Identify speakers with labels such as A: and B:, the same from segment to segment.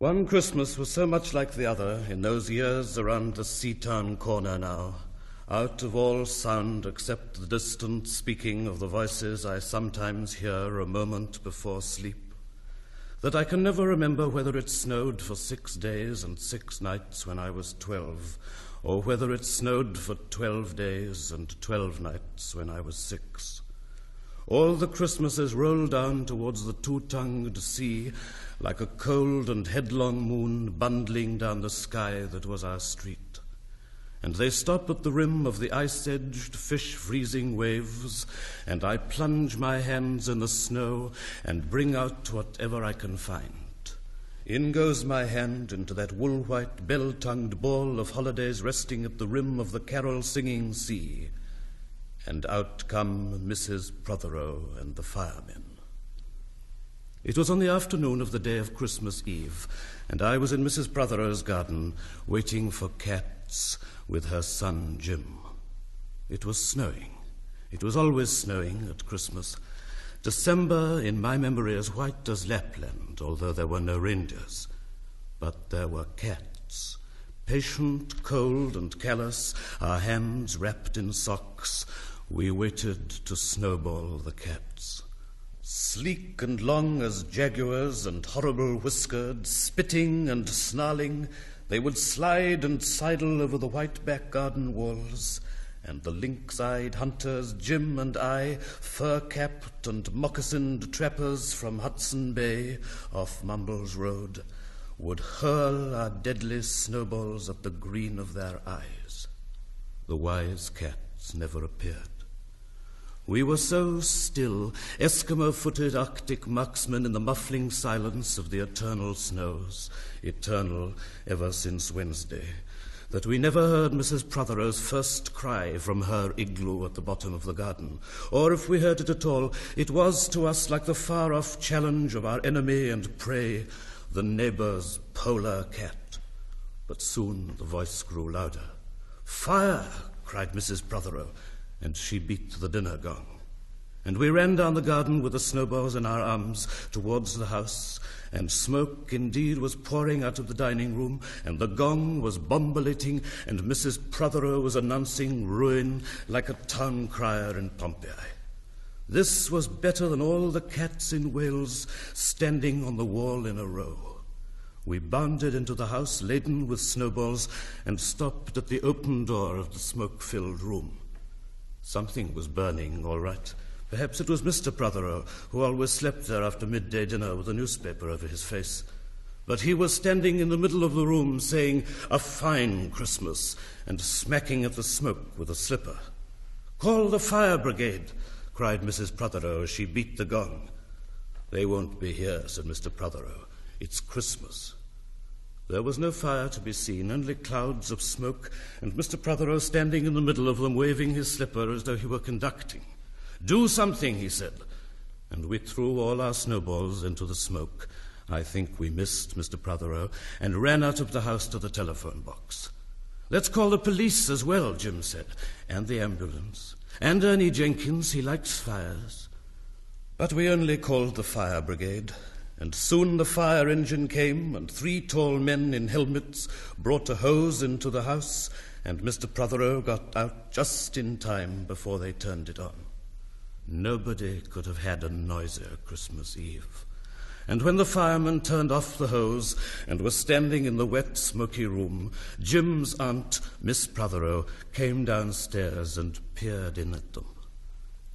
A: One Christmas was so much like the other in those years around the Seatown corner now, out of all sound except the distant speaking of the voices I sometimes hear a moment before sleep, that I can never remember whether it snowed for 6 days and 6 nights when I was 12, or whether it snowed for 12 days and 12 nights when I was 6. All the Christmases rolled down towards the two-tongued sea like a cold and headlong moon bundling down the sky that was our street. And they stop at the rim of the ice-edged, fish-freezing waves, and I plunge my hands in the snow and bring out whatever I can find. In goes my hand into that wool-white, bell-tongued ball of holidays resting at the rim of the carol-singing sea, and out come Mrs. Prothero and the firemen. It was on the afternoon of the day of Christmas Eve, and I was in Mrs. Prothero's garden waiting for cats with her son Jim. It was snowing. It was always snowing at Christmas. December, in my memory, as white as Lapland, although there were no reindeers. But there were cats, patient, cold, and callous, our hands wrapped in socks. We waited to snowball the cats. Sleek and long as jaguars and horrible-whiskered, spitting and snarling, they would slide and sidle over the white back garden walls, and the lynx-eyed hunters, Jim and I, fur-capped and moccasined trappers from Hudson Bay off Mumbles Road, would hurl our deadly snowballs at the green of their eyes. The wise cats never appeared. We were so still, Eskimo-footed Arctic marksmen in the muffling silence of the eternal snows, eternal ever since Wednesday, that we never heard Mrs. Prothero's first cry from her igloo at the bottom of the garden, or if we heard it at all, it was to us like the far-off challenge of our enemy and prey, the neighbor's polar cat. But soon the voice grew louder. "Fire!" cried Mrs. Prothero, and she beat the dinner gong. And we ran down the garden with the snowballs in our arms towards the house, and smoke indeed was pouring out of the dining room, and the gong was bombulating, and Mrs. Prothero was announcing ruin like a town crier in Pompeii. This was better than all the cats in Wales standing on the wall in a row. We bounded into the house laden with snowballs and stopped at the open door of the smoke-filled room. Something was burning, all right. Perhaps it was Mr. Prothero, who always slept there after midday dinner with a newspaper over his face. But he was standing in the middle of the room saying, "A fine Christmas," and smacking at the smoke with a slipper. "Call the fire brigade," cried Mrs. Prothero as she beat the gong. "They won't be here," said Mr. Prothero. "It's Christmas." There was no fire to be seen, only clouds of smoke, and Mr. Prothero standing in the middle of them, waving his slipper as though he were conducting. "Do something," he said, and we threw all our snowballs into the smoke. I think we missed Mr. Prothero, and ran out of the house to the telephone box. "Let's call the police as well," Jim said, "and the ambulance. And Ernie Jenkins, he likes fires." But we only called the fire brigade. And soon the fire engine came, and 3 tall men in helmets brought a hose into the house, and Mr. Prothero got out just in time before they turned it on. Nobody could have had a noisier Christmas Eve. And when the firemen turned off the hose and were standing in the wet, smoky room, Jim's aunt, Miss Prothero, came downstairs and peered in at them.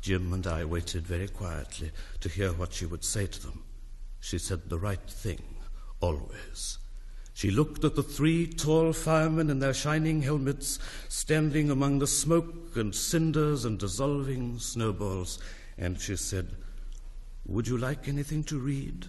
A: Jim and I waited very quietly to hear what she would say to them. She said the right thing, always. She looked at the 3 tall firemen in their shining helmets standing among the smoke and cinders and dissolving snowballs, and she said, "Would you like anything to read?"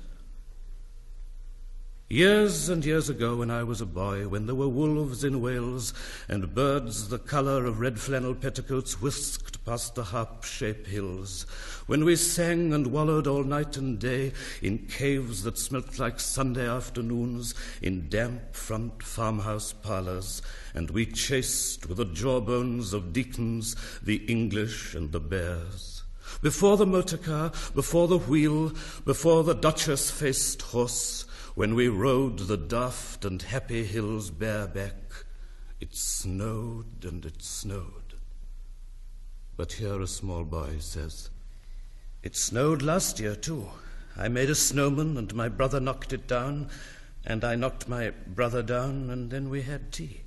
A: Years and years ago, when I was a boy, when there were wolves in Wales and birds the colour of red flannel petticoats whisked past the harp-shaped hills, when we sang and wallowed all night and day in caves that smelt like Sunday afternoons, in damp front farmhouse parlours, and we chased with the jawbones of deacons the English and the bears. Before the motor car, before the wheel, before the Duchess-faced horse, when we rode the daft and happy hills bareback, it snowed and it snowed. But here a small boy says, "It snowed last year too. I made a snowman and my brother knocked it down, and I knocked my brother down, and then we had tea."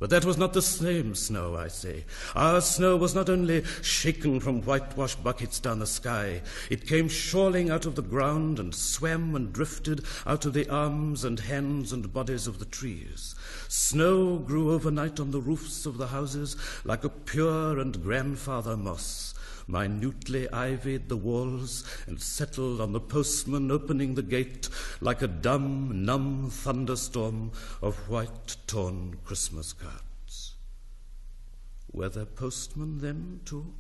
A: But that was not the same snow, I say. Our snow was not only shaken from whitewash buckets down the sky. It came shawling out of the ground and swam and drifted out of the arms and hands and bodies of the trees. Snow grew overnight on the roofs of the houses like a pure and grandfather moss, minutely ivied the walls and settled on the postman opening the gate like a dumb, numb thunderstorm of white, torn Christmas cards. Were there postmen then, too?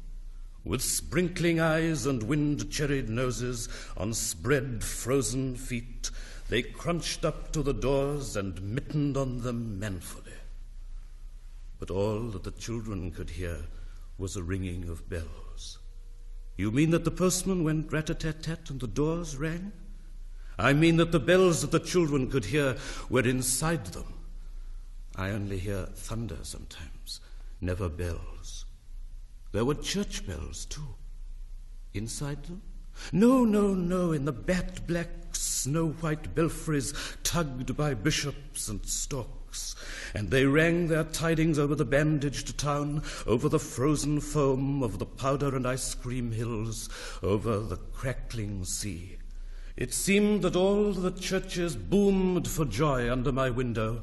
A: With sprinkling eyes and wind-cherried noses, on spread frozen feet, they crunched up to the doors and mittened on them manfully. But all that the children could hear was a ringing of bells. You mean that the postman went rat-a-tat-tat and the doors rang? I mean that the bells that the children could hear were inside them. I only hear thunder sometimes, never bells. There were church bells, too. Inside them? No, in the bat-black, snow-white belfries tugged by bishops and storks, and they rang their tidings over the bandaged town, over the frozen foam of the powder and ice cream hills, over the crackling sea. It seemed that all the churches boomed for joy under my window,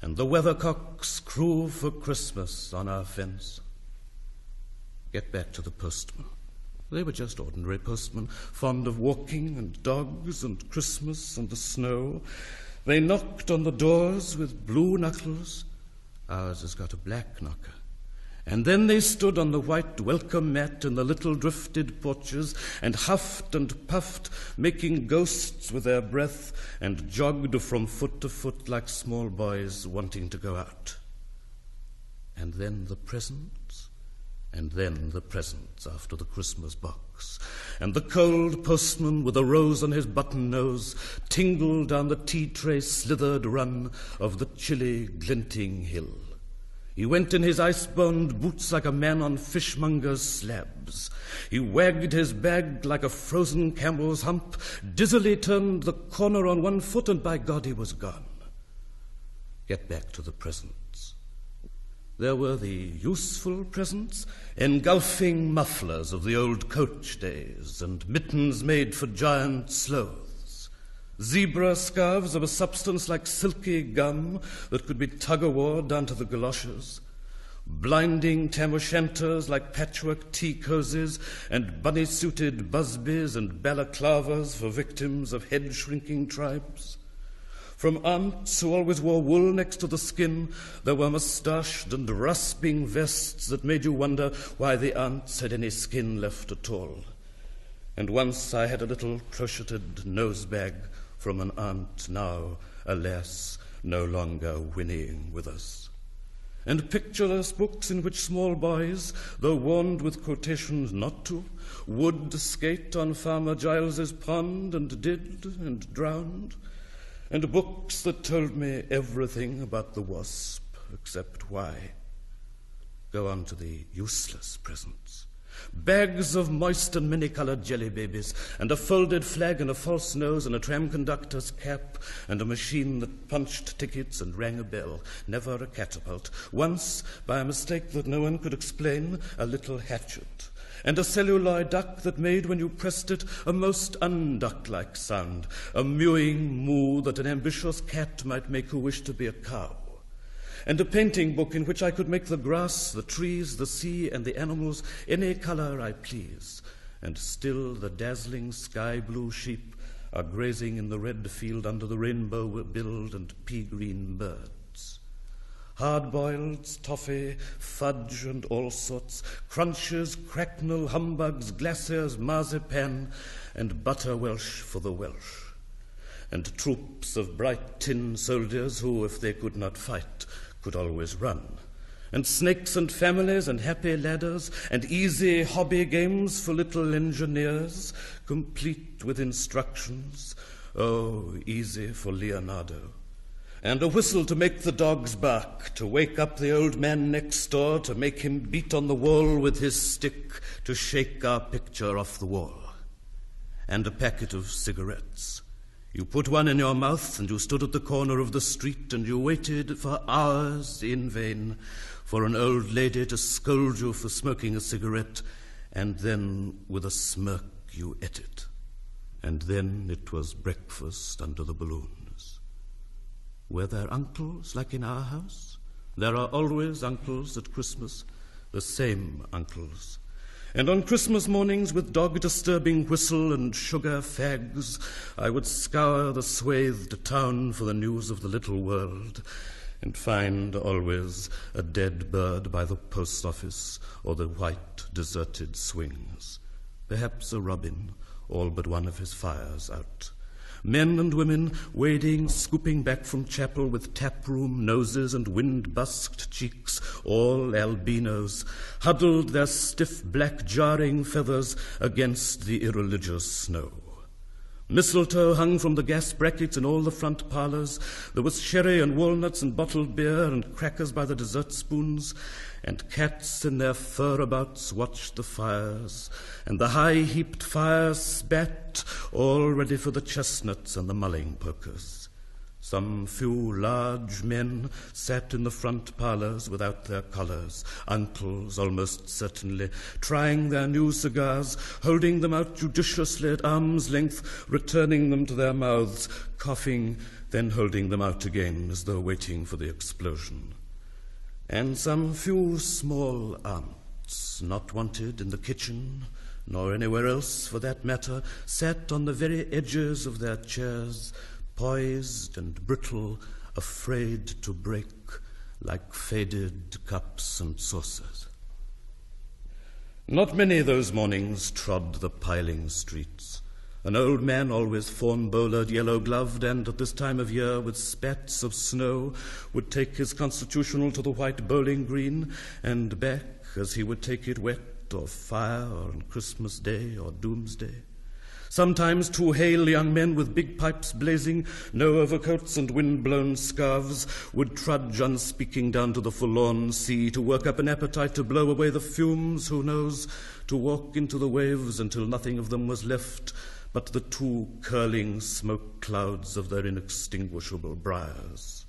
A: and the weathercocks crew for Christmas on our fence. Get back to the postman. They were just ordinary postmen, fond of walking and dogs and Christmas and the snow. They knocked on the doors with blue knuckles. Ours has got a black knocker. And then they stood on the white welcome mat in the little drifted porches and huffed and puffed, making ghosts with their breath, and jogged from foot to foot like small boys wanting to go out. And then the presents. And then the presents after the Christmas box. And the cold postman with a rose on his button nose tingled down the tea-tray slithered run of the chilly, glinting hill. He went in his ice-bound boots like a man on fishmonger's slabs. He wagged his bag like a frozen camel's hump, dizzily turned the corner on one foot, and by God he was gone. Get back to the presents. There were the useful presents, engulfing mufflers of the old coach days and mittens made for giant sloths, zebra scarves of a substance like silky gum that could be tug-o-war down to the galoshes, blinding tam-o'-shanters like patchwork tea cozies, and bunny-suited busbies and balaclavas for victims of head-shrinking tribes. From aunts who always wore wool next to the skin, there were moustached and rasping vests that made you wonder why the aunts had any skin left at all. And once I had a little crocheted nose-bag from an aunt now, alas, no longer whinnying with us. And pictureless books in which small boys, though warned with quotations not to, would skate on Farmer Giles's pond and did and drowned. And books that told me everything about the wasp, except why. Go on to the useless presents. Bags of moist and many-coloured jelly babies, and a folded flag and a false nose and a tram conductor's cap, and a machine that punched tickets and rang a bell. Never a catapult. Once, by a mistake that no one could explain, a little hatchet. And a celluloid duck that made, when you pressed it, a most unduck-like sound, a mewing moo that an ambitious cat might make who wished to be a cow. And a painting book in which I could make the grass, the trees, the sea, and the animals any colour I please. And still the dazzling sky-blue sheep are grazing in the red field under the rainbow-billed and pea-green birds. Hard-boileds, toffee, fudge, and all sorts, crunches, cracknel, humbugs, glaciers, marzipan, and butter Welsh for the Welsh. And troops of bright tin soldiers who, if they could not fight, could always run. And snakes and families and happy ladders and easy hobby games for little engineers, complete with instructions, Oh, easy for Leonardo. And a whistle to make the dogs bark, to wake up the old man next door, to make him beat on the wall with his stick, to shake our picture off the wall. And a packet of cigarettes. You put one in your mouth, and you stood at the corner of the street, and you waited for hours in vain for an old lady to scold you for smoking a cigarette, and then with a smirk you ate it. And then it was breakfast under the balloons. Were there uncles like in our house? There are always uncles at Christmas, the same uncles. And on Christmas mornings, with dog-disturbing whistle and sugar fags, I would scour the swathed town for the news of the little world, and find always a dead bird by the post office or the white deserted swings. Perhaps a robin, all but one of his fires out. Men and women wading, scooping back from chapel with taproom noses and wind-busked cheeks, all albinos, huddled their stiff black jarring feathers against the irreligious snow. Mistletoe hung from the gas brackets in all the front parlours. There was sherry and walnuts and bottled beer and crackers by the dessert spoons, and cats in their fur-abouts watched the fires, and the high-heaped fires spat, all ready for the chestnuts and the mulling pokers. Some few large men sat in the front parlours without their collars, uncles almost certainly, trying their new cigars, holding them out judiciously at arm's length, returning them to their mouths, coughing, then holding them out again as though waiting for the explosion. And some few small aunts, not wanted in the kitchen, nor anywhere else for that matter, sat on the very edges of their chairs, poised and brittle, afraid to break, like faded cups and saucers. Not many those mornings trod the piling streets. An old man, always fawn-bowlered, yellow-gloved, and at this time of year with spats of snow, would take his constitutional to the white bowling green, and back as he would take it wet or fire or on Christmas Day or Doomsday. Sometimes two hale young men with big pipes blazing, no overcoats and wind-blown scarves, would trudge unspeaking down to the forlorn sea to work up an appetite to blow away the fumes, who knows, to walk into the waves until nothing of them was left but the two curling smoke clouds of their inextinguishable briars.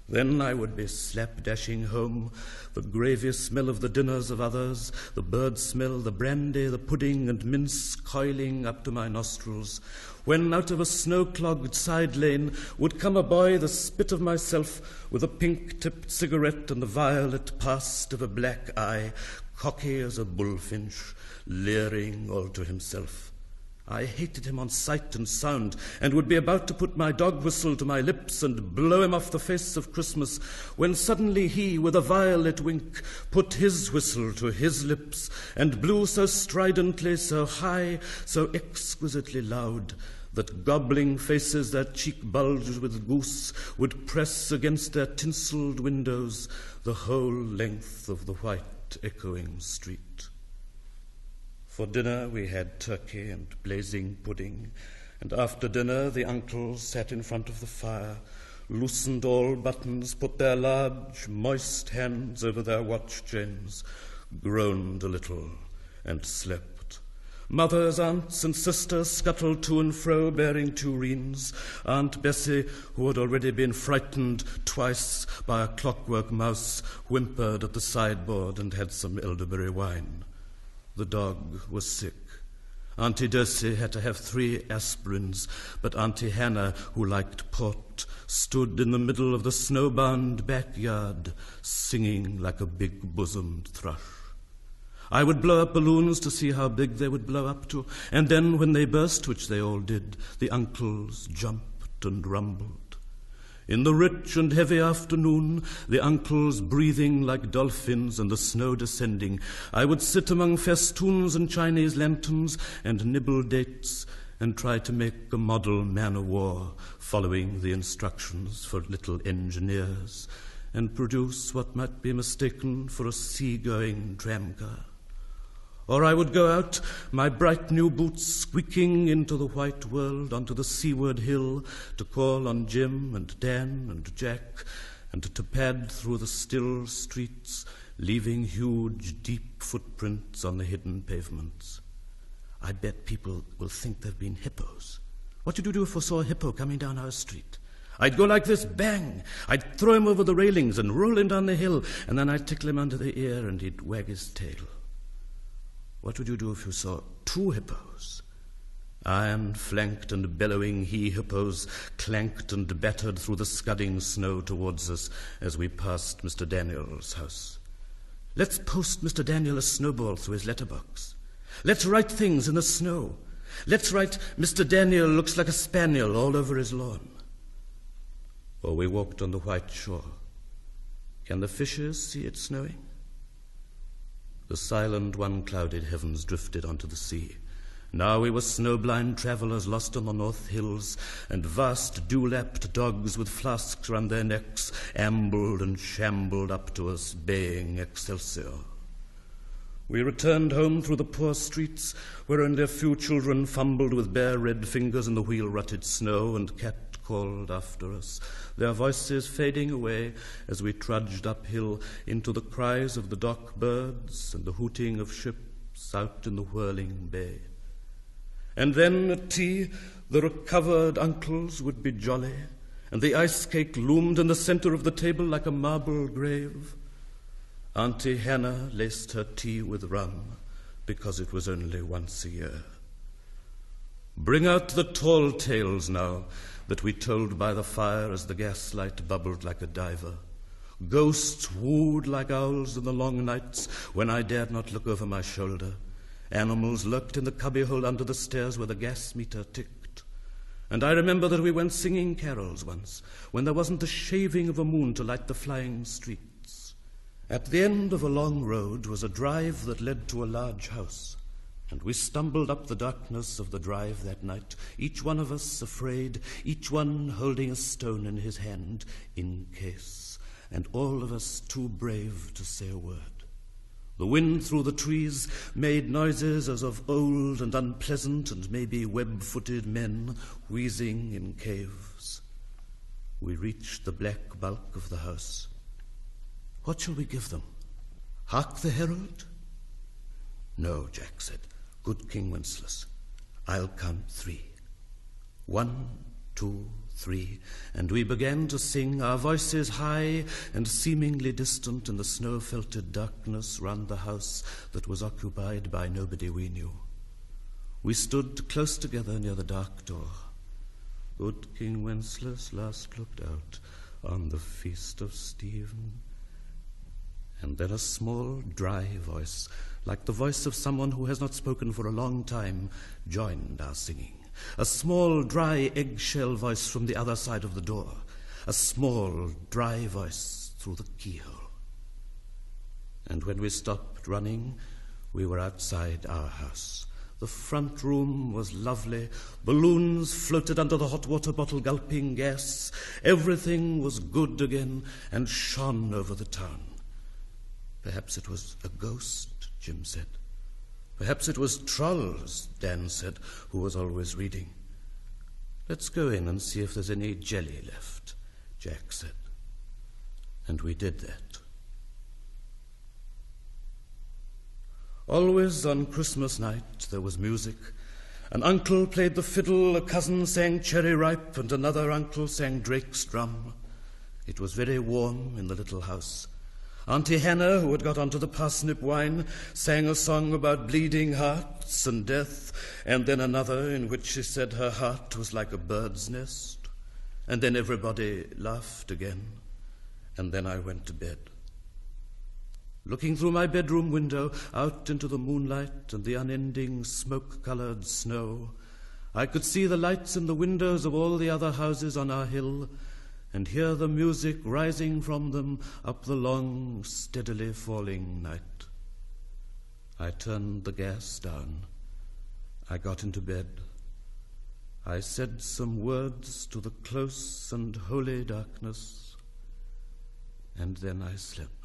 A: Then I would be slap-dashing home, the gravy smell of the dinners of others, the bird smell, the brandy, the pudding and mince coiling up to my nostrils, when out of a snow-clogged side lane would come a boy the spit of myself, with a pink-tipped cigarette and the violet past of a black eye, cocky as a bullfinch, leering all to himself. I hated him on sight and sound, and would be about to put my dog whistle to my lips and blow him off the face of Christmas, when suddenly he, with a violet wink, put his whistle to his lips, and blew so stridently, so high, so exquisitely loud, that gobbling faces that cheek bulged with goose would press against their tinselled windows the whole length of the white echoing street. For dinner we had turkey and blazing pudding, and after dinner the uncles sat in front of the fire, loosened all buttons, put their large, moist hands over their watch chains, groaned a little, and slept. Mothers, aunts, and sisters scuttled to and fro, bearing tureens. Aunt Bessie, who had already been frightened twice by a clockwork mouse, whimpered at the sideboard and had some elderberry wine. The dog was sick. Auntie Dercy had to have 3 aspirins, but Auntie Hannah, who liked port, stood in the middle of the snow-bound backyard, singing like a big-bosomed thrush. I would blow up balloons to see how big they would blow up to, and then when they burst, which they all did, the uncles jumped and rumbled. In the rich and heavy afternoon, the uncles breathing like dolphins and the snow descending, I would sit among festoons and Chinese lanterns and nibble dates and try to make a model man-of-war following the instructions for little engineers and produce what might be mistaken for a sea-going tramcar. Or I would go out, my bright new boots squeaking into the white world, onto the seaward hill, to call on Jim and Dan and Jack, and to pad through the still streets, leaving huge, deep footprints on the hidden pavements. I bet people will think they've been hippos. What would you do if we saw a hippo coming down our street? I'd go like this, bang! I'd throw him over the railings and roll him down the hill, and then I'd tickle him under the ear and he'd wag his tail. What would you do if you saw 2 hippos? Iron-flanked and bellowing he-hippos clanked and battered through the scudding snow towards us as we passed Mr. Daniel's house. Let's post Mr. Daniel a snowball through his letterbox. Let's write things in the snow. Let's write, Mr. Daniel looks like a spaniel all over his lawn. Or we walked on the white shore. Can the fishes see it snowing? The silent, one-clouded heavens drifted onto the sea. Now we were snow-blind travellers lost on the north hills, and vast dew-lapped dogs with flasks round their necks ambled and shambled up to us, baying Excelsior. We returned home through the poor streets, wherein a few children fumbled with bare red fingers in the wheel-rutted snow, and cat called after us, their voices fading away as we trudged uphill into the cries of the dock birds and the hooting of ships out in the whirling bay. And then at tea, the recovered uncles would be jolly, and the ice cake loomed in the center of the table like a marble grave. Auntie Hannah laced her tea with rum, because it was only once a year. Bring out the tall tales now that we told by the fire as the gaslight bubbled like a diver. Ghosts wooed like owls in the long nights when I dared not look over my shoulder. Animals lurked in the cubbyhole under the stairs where the gas meter ticked. And I remember that we went singing carols once, when there wasn't the shaving of a moon to light the flying streets. At the end of a long road was a drive that led to a large house. And we stumbled up the darkness of the drive that night, each one of us afraid, each one holding a stone in his hand, in case, and all of us too brave to say a word. The wind through the trees made noises as of old and unpleasant and maybe web-footed men wheezing in caves. We reached the black bulk of the house. What shall we give them? Hark the herald? No, Jack said. Good King Wenceslas, I'll count 3. 1, 2, 3, and we began to sing, our voices high and seemingly distant in the snow-felted darkness round the house that was occupied by nobody we knew. We stood close together near the dark door. Good King Wenceslas last looked out on the feast of Stephen. And then a small, dry voice, like the voice of someone who has not spoken for a long time, joined our singing. A small, dry, eggshell voice from the other side of the door. A small, dry voice through the keyhole. And when we stopped running, we were outside our house. The front room was lovely. Balloons floated under the hot water bottle gulping gas. Everything was good again and shone over the town. Perhaps it was a ghost, Jim said. Perhaps it was trolls, Dan said, who was always reading. Let's go in and see if there's any jelly left, Jack said. And we did that. Always on Christmas night there was music. An uncle played the fiddle, a cousin sang Cherry Ripe, and another uncle sang Drake's drum. It was very warm in the little house. Auntie Hannah, who had got onto the parsnip wine, sang a song about bleeding hearts and death, and then another in which she said her heart was like a bird's nest. And then everybody laughed again, and then I went to bed. Looking through my bedroom window out into the moonlight and the unending smoke-colored snow, I could see the lights in the windows of all the other houses on our hill, and hear the music rising from them up the long, steadily falling night. I turned the gas down. I got into bed. I said some words to the close and holy darkness, and then I slept.